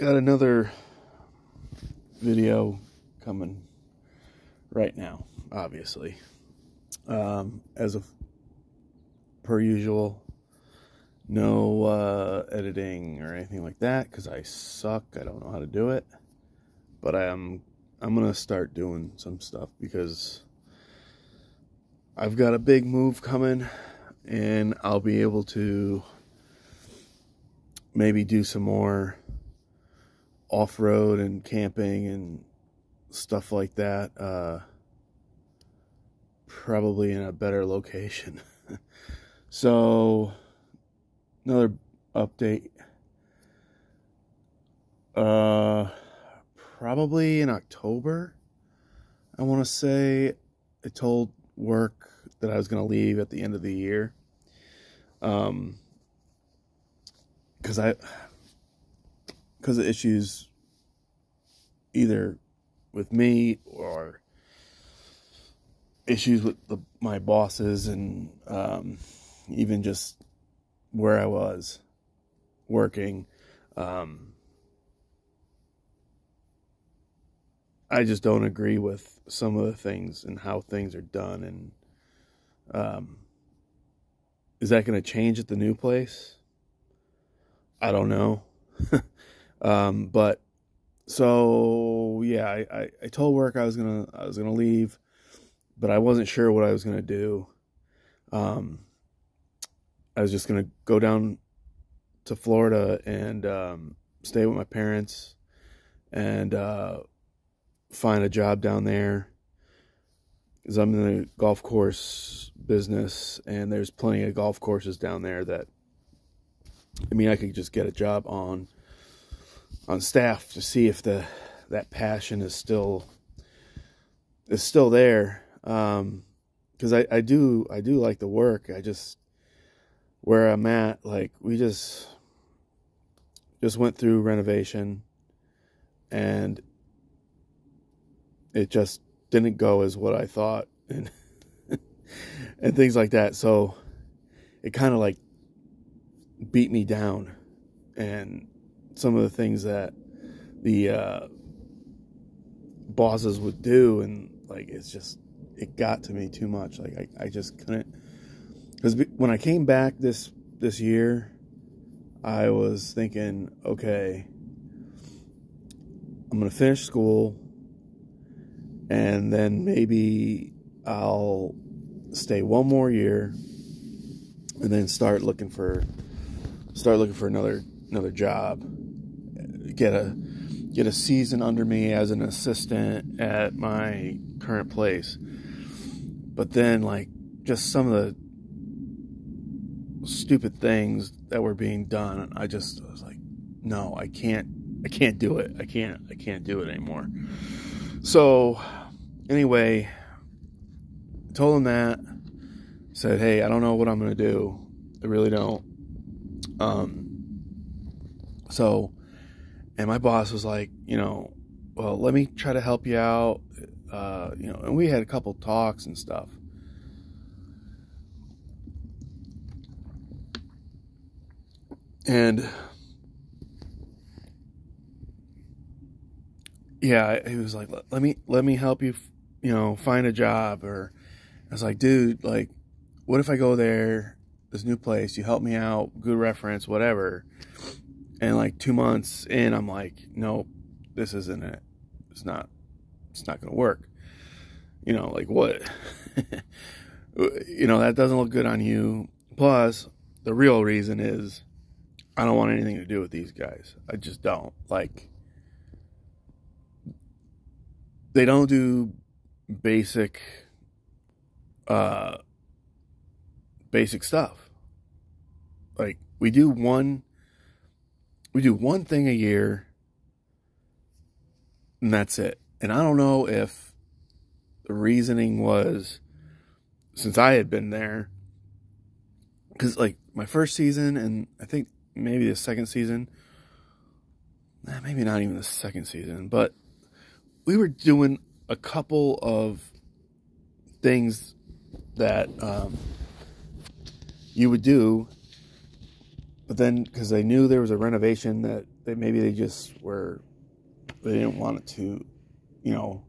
got another video coming right now, obviously. As of per usual, no editing or anything like that because I suck. I don't know how to do it. But I'm gonna start doing some stuff because I've got a big move coming, and I'll be able to maybe do some more off-road and camping and stuff like that, probably in a better location. So another update, probably in October, I want to say. I told work that I was going to leave at the end of the year, because of issues either with me or issues with my bosses, and even just where I was working. I just don't agree with some of the things and how things are done. And is that going to change at the new place? I don't know. But so yeah, I told work I was gonna leave, but I wasn't sure what I was gonna do. I was just gonna go down to Florida and stay with my parents and find a job down there, because I'm in the golf course business, and there's plenty of golf courses down there that, I mean, I could just get a job on staff to see if that passion is still there. Because I do like the work. I just, where I'm at, like, we just went through renovation, and it just didn't go as what I thought, and and things like that. So it kind of like beat me down, and some of the things that the bosses would do, and like, it got to me too much. Like I just couldn't, because when I came back this year, I was thinking, okay, I'm gonna finish school, and then maybe I'll stay one more year, and then start looking for another job. Get a season under me as an assistant at my current place. But then, like, just some of the stupid things that were being done, I was like, no, I can't do it. I can't do it anymore. So anyway, told him that. Said, hey, I don't know what I'm going to do. I really don't. So, and my boss was like, well, let me try to help you out. And we had a couple talks and stuff. And yeah, he was like, let me help you, find a job. Or I was like, dude, like, what if I go there, this new place, you help me out, good reference, whatever. And like 2 months in, I'm like, nope, this isn't it. It's not going to work. Like, what? That doesn't look good on you. Plus, the real reason is I don't want anything to do with these guys. I just don't. Like, they don't do basic stuff. Like, we do one thing a year, and that's it. And I don't know if the reasoning was, since I had been there, because like my first season, and I think maybe the second season, maybe not even the second season, but we were doing a couple of things that you would do, but then because they knew there was a renovation that maybe they just were, they didn't want it to, you know,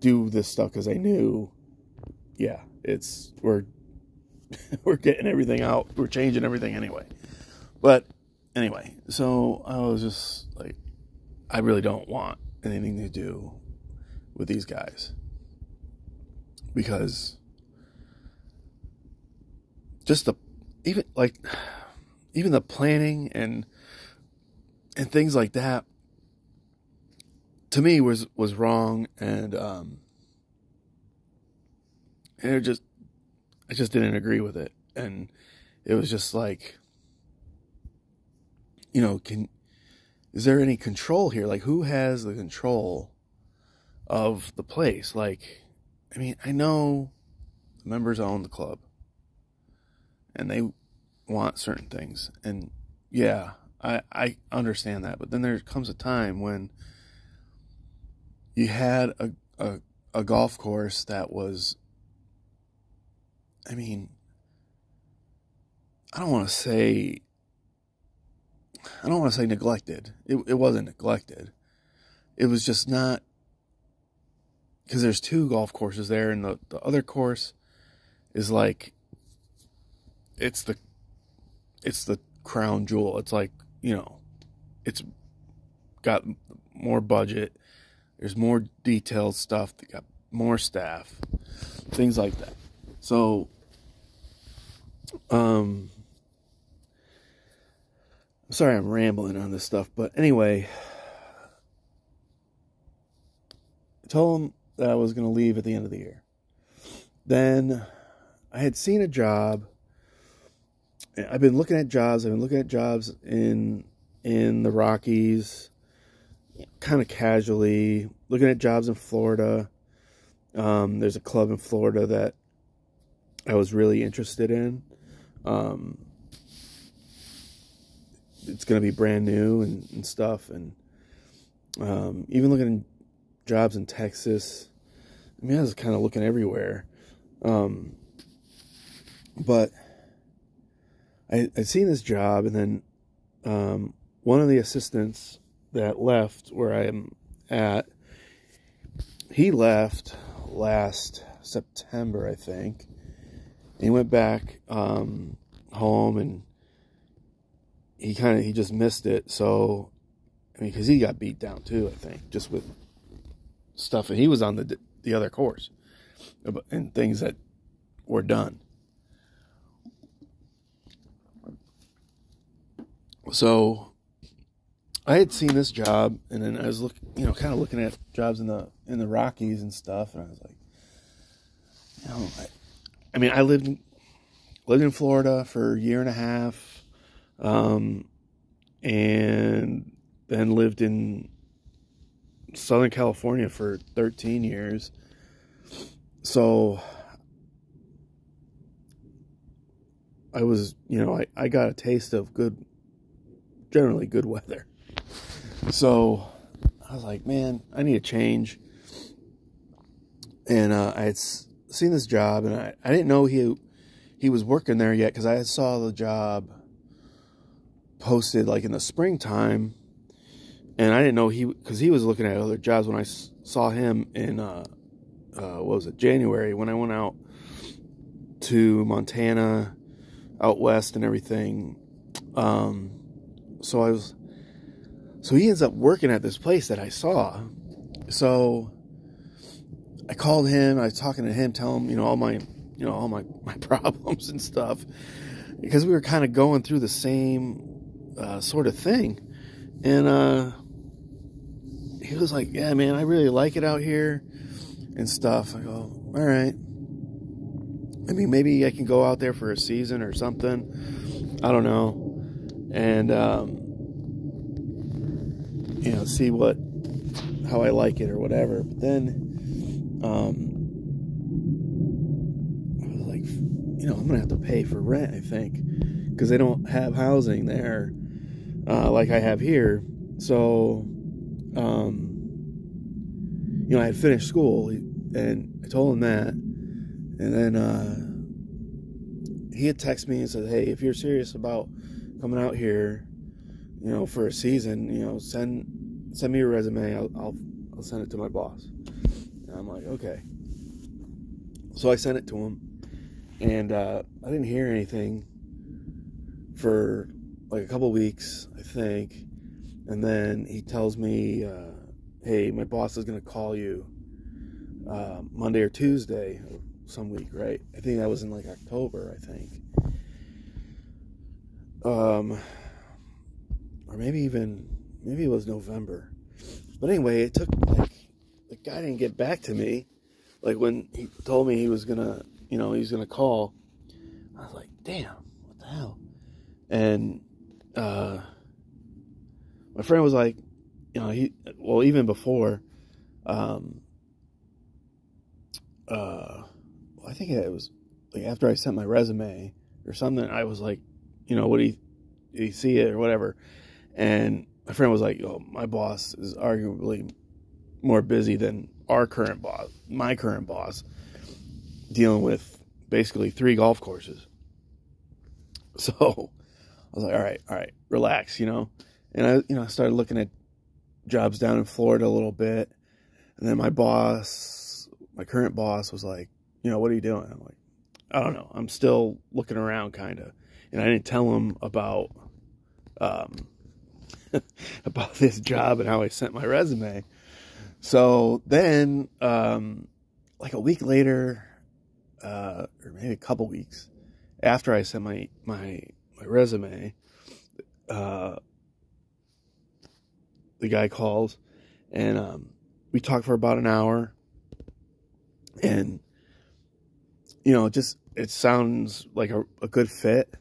do this stuff because they knew, yeah, we're we're getting everything out, we're changing everything anyway. But anyway, so I was just like, I really don't want anything to do with these guys, because just even the planning and things like that, to me was wrong, and I just didn't agree with it. And it was just like, you know, is there any control here? Like, who has the control of the place? Like, I mean, I know the members own the club and they want certain things, and yeah, I understand that. But then there comes a time when you had a golf course that was, I mean, I don't want to say neglected. It wasn't neglected. It was just not, because there's 2 golf courses there, and the other course is like, it's the crown jewel. It's like, you know, it's got more budget. There's more detailed stuff. They got more staff, things like that. So, I'm sorry I'm rambling on this stuff, but anyway, I told him that I was going to leave at the end of the year. Then I had seen a job. I've been looking at jobs. I've been looking at jobs in the Rockies, kind of casually, looking at jobs in Florida. There's a club in Florida that I was really interested in. It's going to be brand new and stuff. And even looking at jobs in Texas. I mean, I was kind of looking everywhere. But I'd seen this job, and then one of the assistants that left where I am at, he left last September, I think. And he went back home, and he just missed it. So, I mean, because he got beat down too, I think, just with stuff. And he was on the other course and things that were done. So I had seen this job, and then I was kind of looking at jobs in the Rockies and stuff, and I was like, you know, I mean, I lived in Florida for a year and a half, and then lived in Southern California for 13 years. So I was, I got a taste of generally good weather. So I was like, man, I need a change. And I had seen this job, and I didn't know he was working there yet, because I saw the job posted like in the springtime, and I didn't know because he was looking at other jobs when I saw him in January, when I went out to Montana, out west and everything. So he ends up working at this place that I saw. So I called him. I was talking to him, telling him, all my problems and stuff, because we were kind of going through the same sort of thing. And he was like, yeah, man, I really like it out here and stuff. I go, all right. I mean, maybe I can go out there for a season or something. I don't know. And, see how I like it or whatever. But then, I was like, I'm going to have to pay for rent, I think, because they don't have housing there, like I have here. So, I had finished school, and I told him that. And then, he had texted me and said, hey, if you're serious about coming out here, for a season, send me your resume. I'll send it to my boss. And I'm like, okay. So I sent it to him, and I didn't hear anything for like a couple weeks, I think. And then he tells me, hey, my boss is going to call you Monday or Tuesday of some week, right? I think that was in like October, I think. Or maybe it was November. But anyway, it took, like, the guy didn't get back to me. Like, when he told me he was gonna, he was gonna call, I was like, damn, what the hell? And, my friend was like, even before, I think it was like after I sent my resume or something, I was like, what do you see it or whatever? And my friend was like, my boss is arguably more busy than my current boss, dealing with basically 3 golf courses. So I was like, all right, relax, And I started looking at jobs down in Florida a little bit. And then my current boss was like, what are you doing? I'm like, I don't know. I'm still looking around, kind of. And I didn't tell him about about this job and how I sent my resume. So then, like a week later, or maybe a couple weeks after I sent my resume, the guy calls, and we talked for about an hour, and it sounds like a good fit.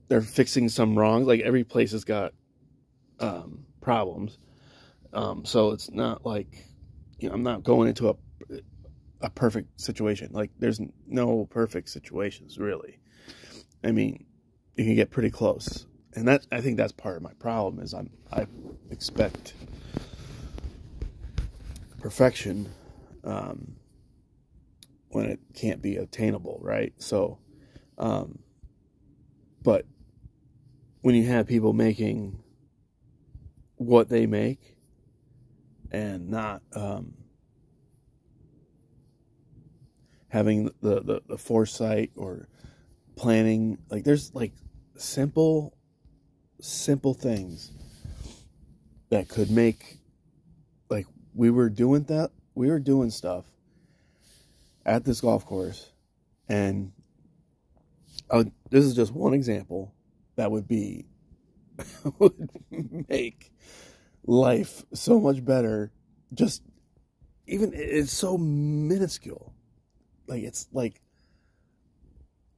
They're fixing some wrongs. Like, every place has got problems, so it's not like I'm not going into a perfect situation. Like, there's no perfect situations, really. I mean, you can get pretty close. And I think that's part of my problem, is I expect perfection when it can't be attainable, right? So, but when you have people making what they make and not having the foresight or planning, like, there's like simple things that could make, like, we were doing stuff at this golf course, and this is just one example that would make life so much better. Just, even, it's so minuscule, like, it's like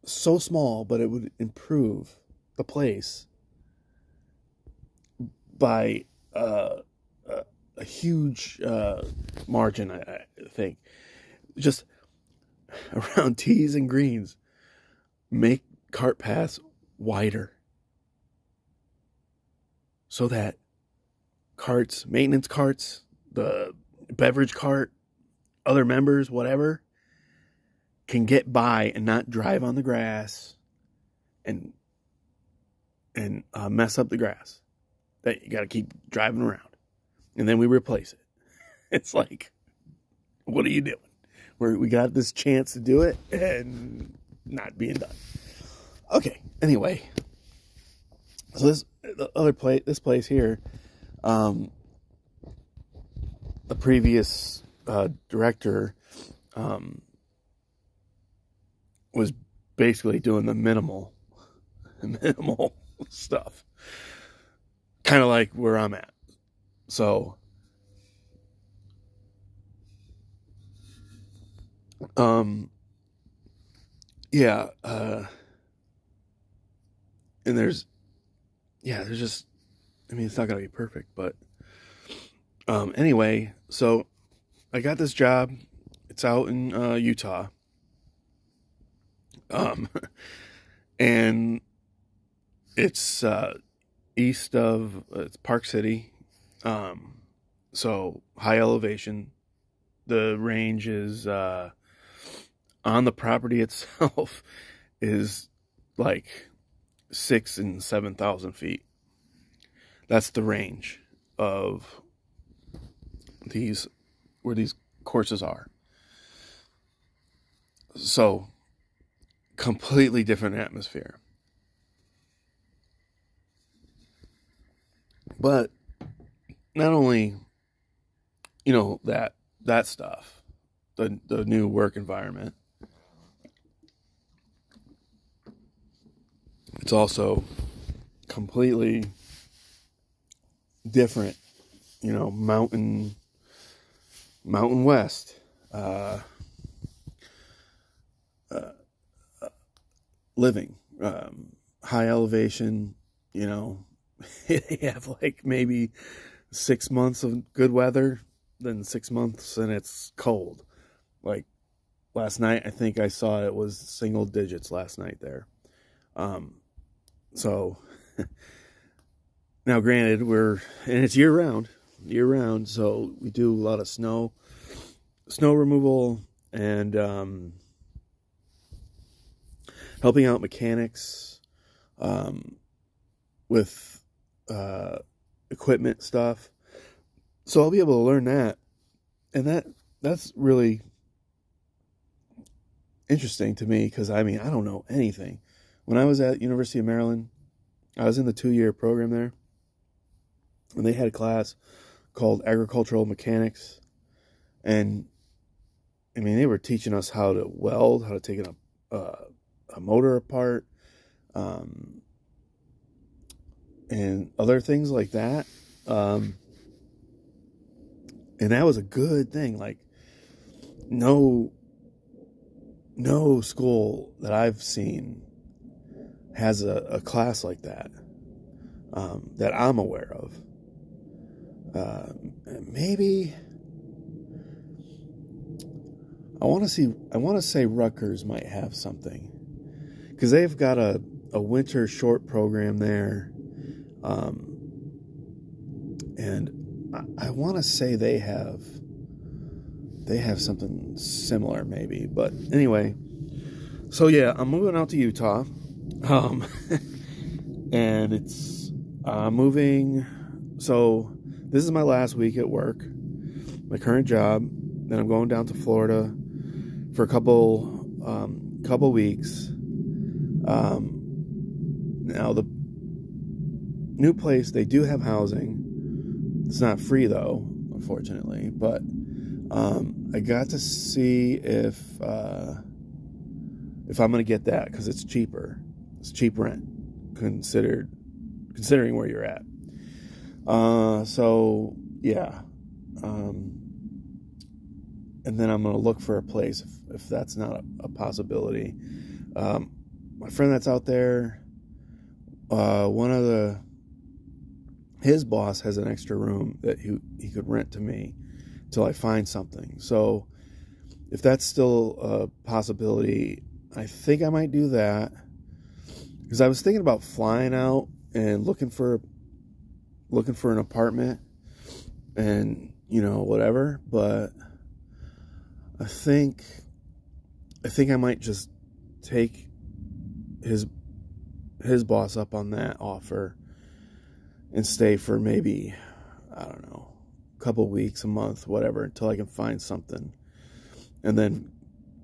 so small, but it would improve the place by a huge margin, I think. Just around tees and greens, make cart paths wider so that maintenance carts, the beverage cart, other members, whatever, can get by and not drive on the grass and mess up the grass that you got to keep driving around. And then we replace it. It's like, what are you doing? We got this chance to do it and not being done. Okay, anyway. So this place here, the previous director was basically doing the minimal stuff, kind of like where I'm at. So, yeah, and there's just, I mean, it's not gonna be perfect, but anyway, so I got this job. It's out in Utah. And it's east of it's Park City. So high elevation. The range is on the property itself is like 6,000 and 7,000 feet. That's the range of where these courses are. So, completely different atmosphere. But not only, that stuff, the new work environment, it's also completely different, mountain west, living, high elevation, they have like maybe 6 months of good weather, then 6 months and it's cold. Like last night, I think I saw it was single digits last night there. So now granted and it's year round. So we do a lot of snow removal and, helping out mechanics, with, equipment stuff. So I'll be able to learn that. And that's really interesting to me because, I don't know anything. When I was at University of Maryland, I was in the 2-year program there. And they had a class called Agricultural Mechanics. And, they were teaching us how to weld, how to take a motor apart, and other things like that. And that was a good thing. Like, no school that I've seen has a class like that, that I'm aware of. Maybe I want to say Rutgers might have something, because they've got a winter short program there. And I want to say they have something similar maybe, but anyway, so yeah, I'm moving out to Utah, and it's, moving, so this is my last week at work, my current job, then I'm going down to Florida for a couple weeks. Now the new place, they do have housing. It's not free though, unfortunately, but I got to see if I'm going to get that, because it's cheaper. It's cheap rent considering where you're at. So yeah. And then I'm going to look for a place if that's not a possibility. My friend that's out there, his boss has an extra room that he could rent to me till I find something. So if that's still a possibility, I think I might do that, because I was thinking about flying out and looking for an apartment and whatever, but I think I might just take his boss up on that offer and stay for maybe, I don't know, a couple weeks, a month, whatever, until I can find something, and then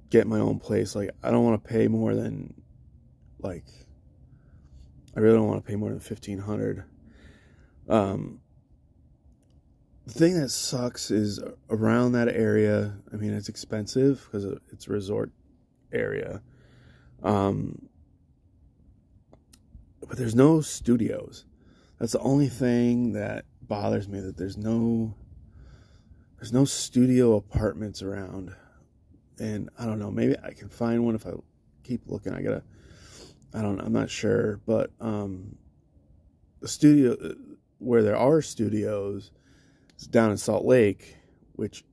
get my own place. Like, I don't want to pay more than, I really don't want to pay more than $1,500. The thing that sucks is around that area, it's expensive because it's a resort area. But there's no studios. That's the only thing that bothers me, that there's no studio apartments around. And I don't know, maybe I can find one if I keep looking. I don't know, I'm not sure. But the studio where there are studios is down in Salt Lake, which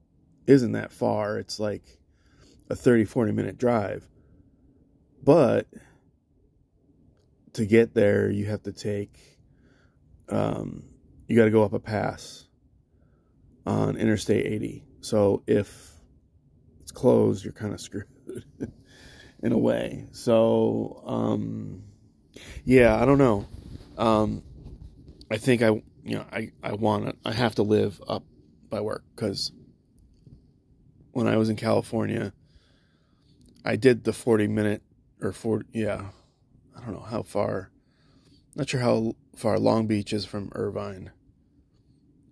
isn't that far. It's like a 30-40 minute drive. But to get there, you have to take, you got to go up a pass on Interstate 80. So if it's closed, you're kind of screwed in a way. So, Yeah, I don't know. I think I have to live up by work, because when I was in California, I did the 40-minute or 40, yeah, I don't know how far, not sure how far Long Beach is from Irvine.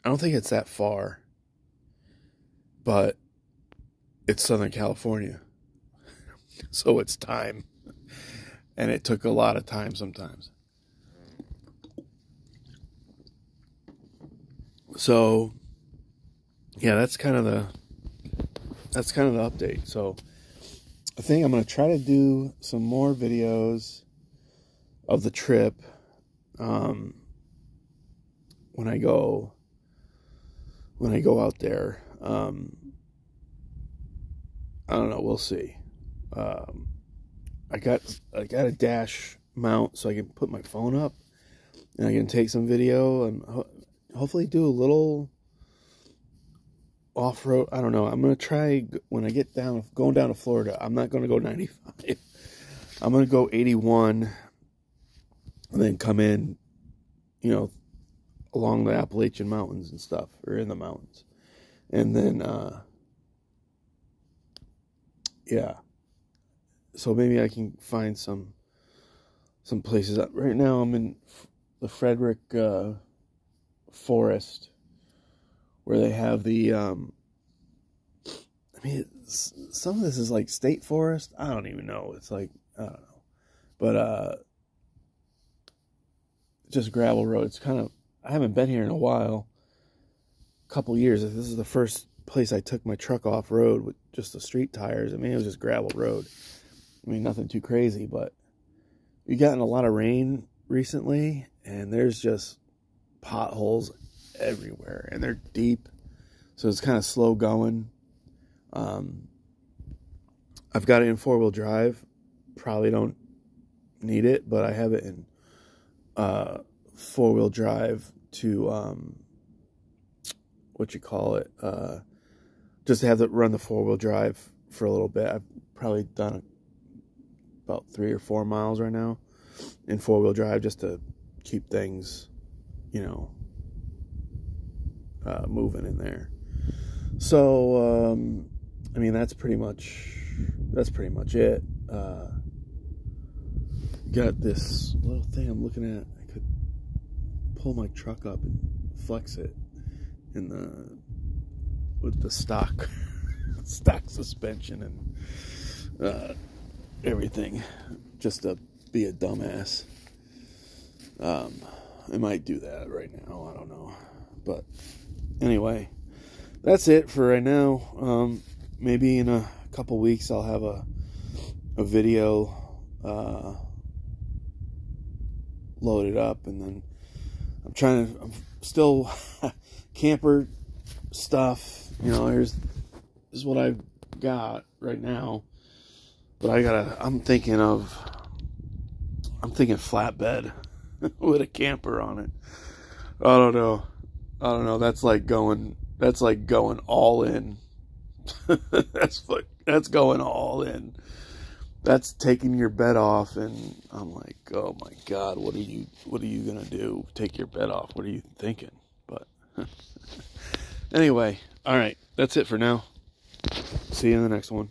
I don't think it's that far, but it's Southern California, so it's time, and it took a lot of time sometimes. So, yeah, that's kind of the update. So, I think I'm going to try to do some more videos of the trip when I go out there. I don't know, we'll see. I got a dash mount so I can put my phone up and I can take some video and hopefully do a little off-road. I don't know. I'm going to try, when I get going down to Florida, I'm not going to go 95. I'm going to go 81 and then come in, along the Appalachian Mountains and stuff, or in the mountains. And then, yeah. So maybe I can find some places. Right now I'm in the Frederick Forest, where they have the, some of this is like state forest. I don't even know. It's like, I don't know. But, just gravel road. It's kind of, I haven't been here in a while. A couple years. This is the first place I took my truck off road with just the street tires. I mean, it was just gravel road. I mean, nothing too crazy, but we've gotten a lot of rain recently, and there's just potholes everywhere, and they're deep, so it's kind of slow going. I've got it in 4-wheel drive. Probably don't need it, but I have it in 4-wheel drive to just to have it run the 4-wheel drive for a little bit. I've probably done about 3 or 4 miles right now in 4-wheel drive, just to keep things, moving in there. So, I mean, that's pretty much it. Got this little thing I'm looking at. I could pull my truck up and flex it with the stock suspension and everything, just to be a dumbass. I might do that right now. I don't know, but anyway, that's it for right now. Maybe in a couple weeks I'll have a video loaded up, and then I'm still camper stuff. This is what I've got right now, but I'm thinking flatbed with a camper on it. I don't know. That's like going all in. That's going all in. That's taking your bed off, and I'm like, oh my God, what are you gonna do? Take your bed off? What are you thinking? But anyway, all right, that's it for now. See you in the next one.